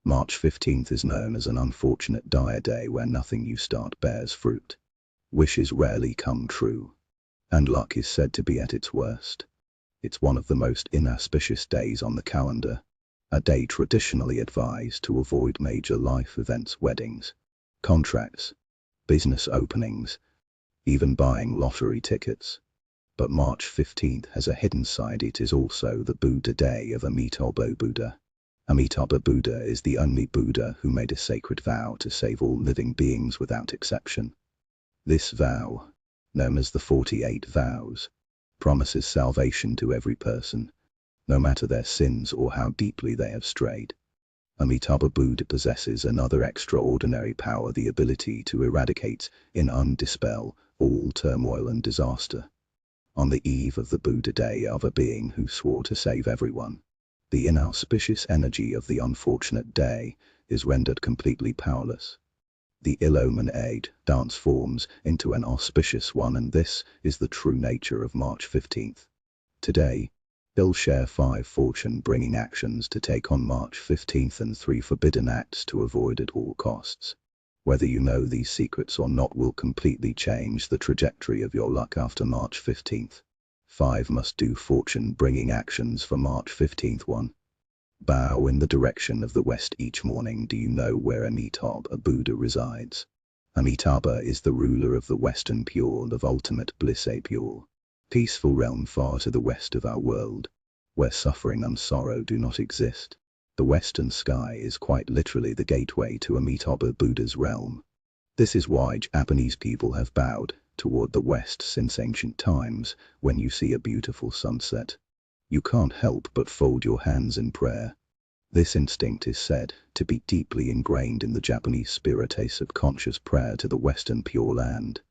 March 15th is known as an unfortunate dire day where nothing you start bears fruit. Wishes rarely come true, and luck is said to be at its worst. It's one of the most inauspicious days on the calendar, a day traditionally advised to avoid major life events, weddings, contracts, business openings, even buying lottery tickets. But March 15th has a hidden side. It is also the Buddha day of Amitabha Buddha. Amitabha Buddha is the only Buddha who made a sacred vow to save all living beings without exception. This vow, known as the 48 Vows, promises salvation to every person, no matter their sins or how deeply they have strayed. Amitabha Buddha possesses another extraordinary power, the ability to eradicate and dispel all turmoil and disaster. On the eve of the Buddha day of a being who swore to save everyone, the inauspicious energy of the unfortunate day is rendered completely powerless. The illuminated transforms into an auspicious one, and this is the true nature of March 15th. Today, we'll share 5 fortune-bringing actions to take on March 15th and 3 forbidden acts to avoid at all costs. Whether you know these secrets or not will completely change the trajectory of your luck after March 15th. 5 must-do fortune-bringing actions for March 15th. 1. Bow in the direction of the west each morning. Do you know where Amitabha Buddha resides? Amitabha is the ruler of the western pure of ultimate bliss, a pure, peaceful realm far to the west of our world, where suffering and sorrow do not exist. The western sky is quite literally the gateway to Amitabha Buddha's realm. This is why Japanese people have bowed toward the west since ancient times. When you see a beautiful sunset, you can't help but fold your hands in prayer. This instinct is said to be deeply ingrained in the Japanese spirit, a subconscious prayer to the western pure land.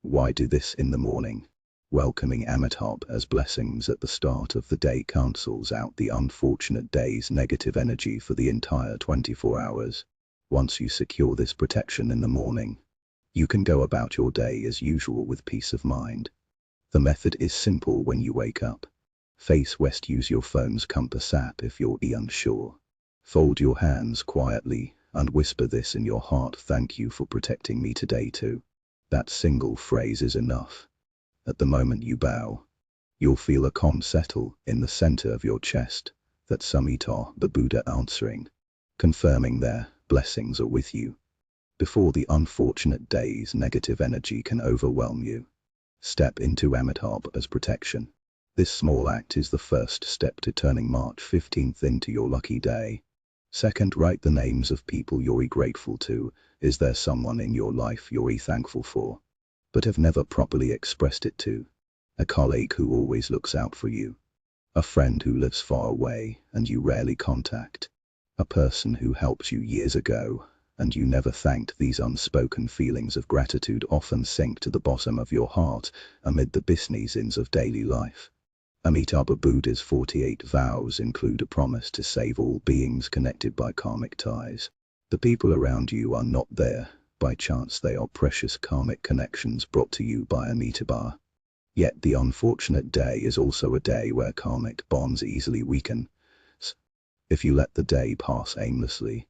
Why do this in the morning? Welcoming Amitabha as blessings at the start of the day cancels out the unfortunate day's negative energy for the entire 24 hours. Once you secure this protection in the morning, you can go about your day as usual with peace of mind. The method is simple. When you wake up, face west. Use your phone's compass app if you're unsure. Fold your hands quietly and whisper this in your heart: thank you for protecting me today too. That single phrase is enough. At the moment you bow, you'll feel a calm settle in the center of your chest. That's Amitabha Buddha answering, confirming their blessings are with you before the unfortunate day's negative energy can overwhelm you. Step into Amitabha's protection. This small act is the first step to turning March 15th into your lucky day. Second, write the names of people you're grateful to. Is there someone in your life you're thankful for, but have never properly expressed it to? A colleague who always looks out for you, a friend who lives far away and you rarely contact, a person who helped you years ago and you never thanked. These unspoken feelings of gratitude often sink to the bottom of your heart amid the business of daily life. Amitabha Buddha's 48 vows include a promise to save all beings connected by karmic ties. The people around you are not there by chance. They are precious karmic connections brought to you by Amitabha. Yet the unfortunate day is also a day where karmic bonds easily weaken. If you let the day pass aimlessly,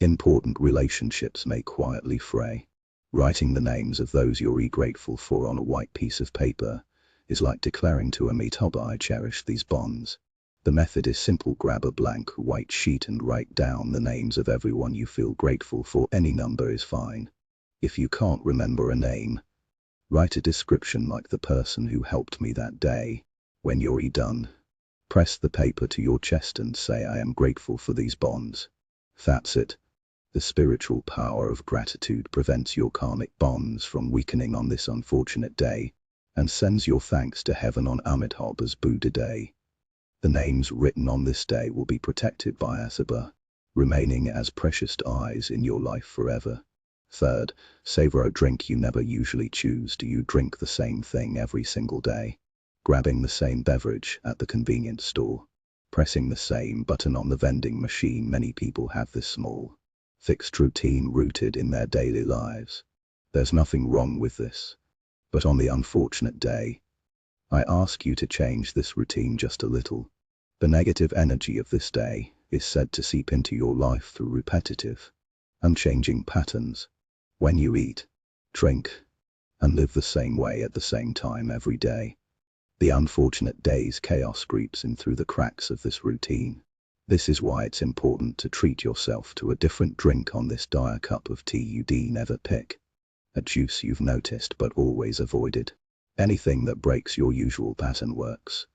important relationships may quietly fray. Writing the names of those you're grateful for on a white piece of paper is like declaring to Amitabha, I cherish these bonds. The method is simple. Grab a blank white sheet and write down the names of everyone you feel grateful for. Any number is fine. If you can't remember a name, write a description like the person who helped me that day. When you're done, press the paper to your chest and say, I am grateful for these bonds. That's it. The spiritual power of gratitude prevents your karmic bonds from weakening on this unfortunate day and sends your thanks to heaven on Amitabha's Buddha day. The names written on this day will be protected by Amitabha, remaining as precious eyes in your life forever. Third, savor a drink you never usually choose. Do you drink the same thing every single day? Grabbing the same beverage at the convenience store, pressing the same button on the vending machine. Many people have this small, fixed routine rooted in their daily lives. There's nothing wrong with this. But on the unfortunate day, I ask you to change this routine just a little. The negative energy of this day is said to seep into your life through repetitive, unchanging patterns. When you eat, drink, and live the same way at the same time every day, the unfortunate day's chaos creeps in through the cracks of this routine. This is why it's important to treat yourself to a different drink on this dire cup of tea you'd never pick. A juice you've noticed but always avoided. Anything that breaks your usual pattern works.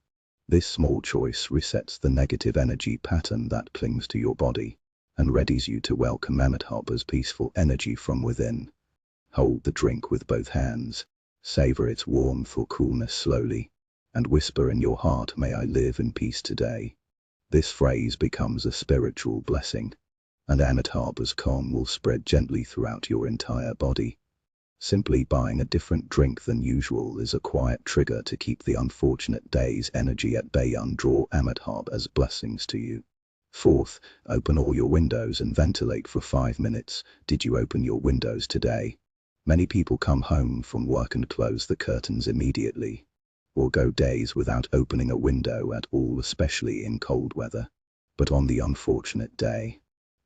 This small choice resets the negative energy pattern that clings to your body and readies you to welcome Amitabha's peaceful energy from within. Hold the drink with both hands, savor its warmth or coolness slowly, and whisper in your heart, "May I live in peace today." This phrase becomes a spiritual blessing, and Amitabha's calm will spread gently throughout your entire body. Simply buying a different drink than usual is a quiet trigger to keep the unfortunate day's energy at bay and draw Amitabha's blessings to you. Fourth, open all your windows and ventilate for 5 minutes. Did you open your windows today? Many people come home from work and close the curtains immediately, or go days without opening a window at all, especially in cold weather. But on the unfortunate day,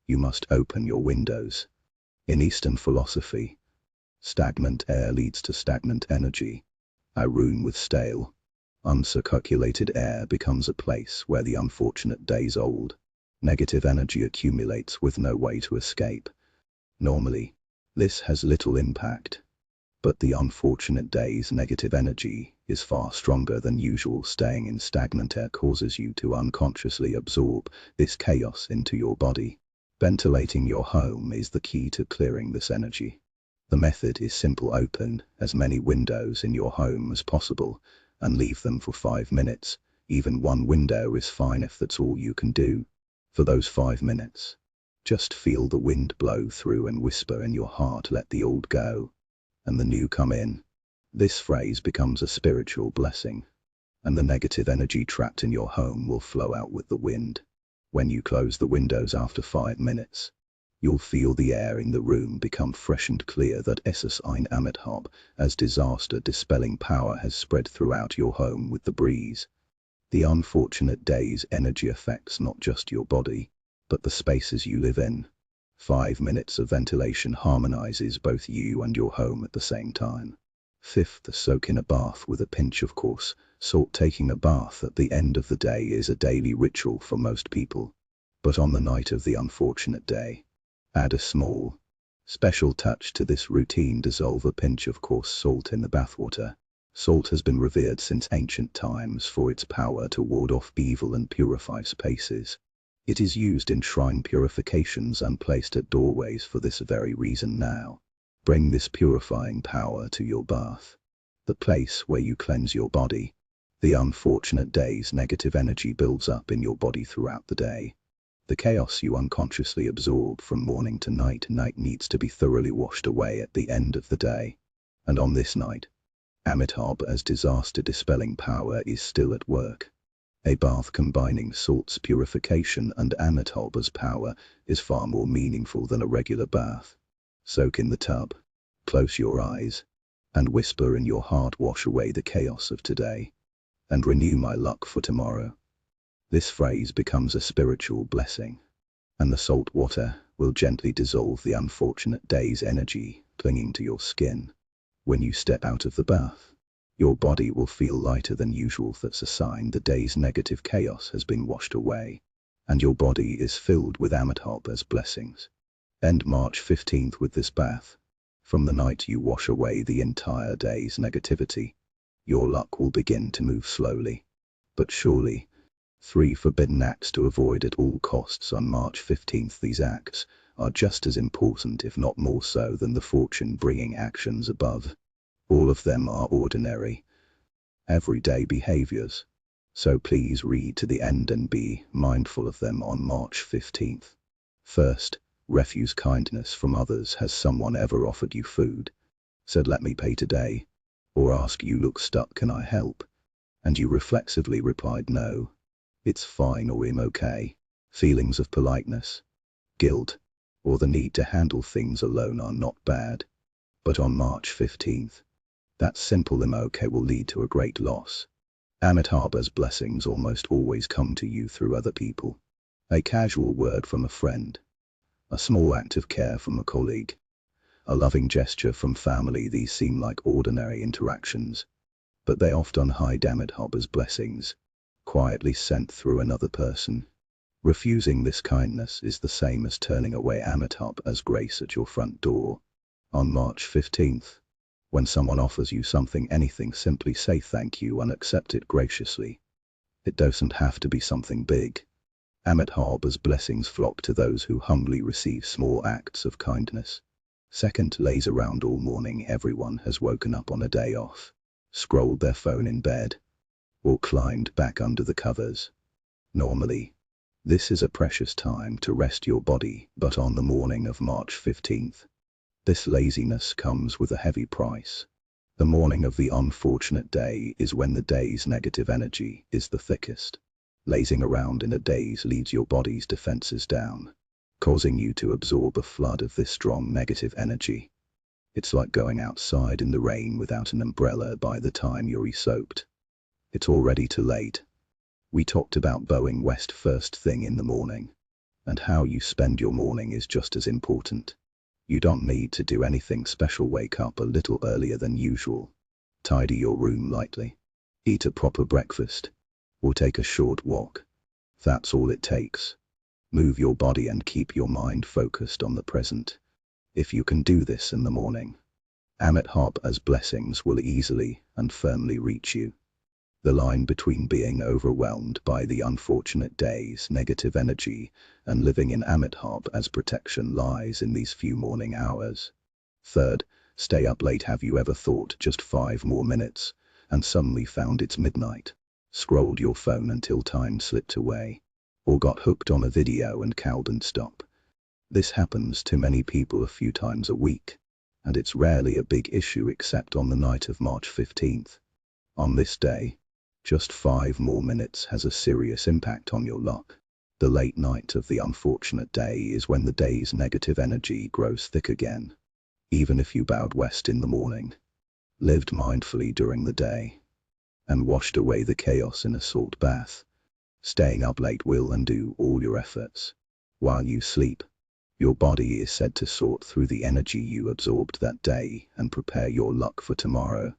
you must open your windows. In Eastern philosophy, stagnant air leads to stagnant energy. A room with stale, uncirculated air becomes a place where the unfortunate day's old, negative energy accumulates with no way to escape. Normally, this has little impact, but the unfortunate day's negative energy is far stronger than usual. Staying in stagnant air causes you to unconsciously absorb this chaos into your body. Ventilating your home is the key to clearing this energy. The method is simple: open as many windows in your home as possible and leave them for 5 minutes. Even one window is fine if that's all you can do. For those 5 minutes, just feel the wind blow through and whisper in your heart, "Let the old go and the new come in." This phrase becomes a spiritual blessing, and the negative energy trapped in your home will flow out with the wind. When you close the windows after 5 minutes, you'll feel the air in the room become fresh and clear. That is ein Amitabha, as disaster dispelling power has spread throughout your home with the breeze. The unfortunate day's energy affects not just your body, but the spaces you live in. 5 minutes of ventilation harmonizes both you and your home at the same time. Fifth, soak in a bath with a pinch of coarse salt. Taking a bath at the end of the day is a daily ritual for most people, but on the night of the unfortunate day, add a small, special touch to this routine. Dissolve a pinch of coarse salt in the bathwater. Salt has been revered since ancient times for its power to ward off evil and purify spaces. It is used in shrine purifications and placed at doorways for this very reason. Now, bring this purifying power to your bath, the place where you cleanse your body. The unfortunate day's negative energy builds up in your body throughout the day. The chaos you unconsciously absorb from morning to night needs to be thoroughly washed away at the end of the day. And on this night, Amitabha's disaster dispelling power is still at work. A bath combining salt's purification and Amitabha's power is far more meaningful than a regular bath. Soak in the tub, close your eyes, and whisper in your heart, "Wash away the chaos of today, and renew my luck for tomorrow." This phrase becomes a spiritual blessing, and the salt water will gently dissolve the unfortunate day's energy clinging to your skin. When you step out of the bath, your body will feel lighter than usual. That's a sign the day's negative chaos has been washed away, and your body is filled with Amitabha's blessings. End March 15th with this bath. From the night you wash away the entire day's negativity, your luck will begin to move slowly but surely. 3 forbidden acts to avoid at all costs on March 15th. These acts are just as important, if not more so, than the fortune-bringing actions above. All of them are ordinary, everyday behaviors, so please read to the end and be mindful of them on March 15th. First, refuse kindness from others. Has someone ever offered you food, said, "Let me pay today," or ask you, "Look stuck, can I help?" and you reflexively replied, "No, it's fine," or "I'm okay"? Feelings of politeness, guilt, or the need to handle things alone are not bad. But on March 15th, that simple "I'm okay" will lead to a great loss. Amitabha's blessings almost always come to you through other people. A casual word from a friend, a small act of care from a colleague, a loving gesture from family. These seem like ordinary interactions, but they often hide Amitabha's blessings, quietly sent through another person. Refusing this kindness is the same as turning away Amitabha's grace at your front door. On March 15th, when someone offers you something, anything, simply say thank you and accept it graciously. It doesn't have to be something big. Amitabha's blessings flock to those who humbly receive small acts of kindness. Second, lays around all morning. Everyone has woken up on a day off, scrolled their phone in bed, or climbed back under the covers. Normally, this is a precious time to rest your body, but on the morning of March 15th, this laziness comes with a heavy price. The morning of the unfortunate day is when the day's negative energy is the thickest. Lazing around in a daze leaves your body's defenses down, causing you to absorb a flood of this strong negative energy. It's like going outside in the rain without an umbrella. By the time you're soaked, it's already too late. We talked about bowing west first thing in the morning, and how you spend your morning is just as important. You don't need to do anything special. Wake up a little earlier than usual, tidy your room lightly, eat a proper breakfast, or take a short walk. That's all it takes. Move your body and keep your mind focused on the present. If you can do this in the morning, Amitabha's blessings will easily and firmly reach you. The line between being overwhelmed by the unfortunate day's negative energy and living in Amitabha's protection lies in these few morning hours. Third, stay up late. Have you ever thought just 5 more minutes and suddenly found it's midnight? Scrolled your phone until time slipped away, or got hooked on a video and couldn't stop. This happens to many people a few times a week, and it's rarely a big issue except on the night of March 15th. On this day, just 5 more minutes has a serious impact on your luck. The late night of the unfortunate day is when the day's negative energy grows thick again. Even if you bowed west in the morning, lived mindfully during the day, and washed away the chaos in a salt bath, staying up late will undo all your efforts. While you sleep, your body is said to sort through the energy you absorbed that day and prepare your luck for tomorrow.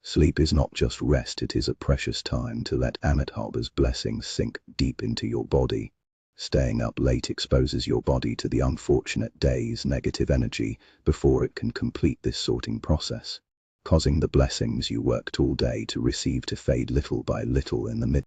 Sleep is not just rest, it is a precious time to let Amitabha's blessings sink deep into your body. Staying up late exposes your body to the unfortunate day's negative energy before it can complete this sorting process, causing the blessings you worked all day to receive to fade little by little in the midnight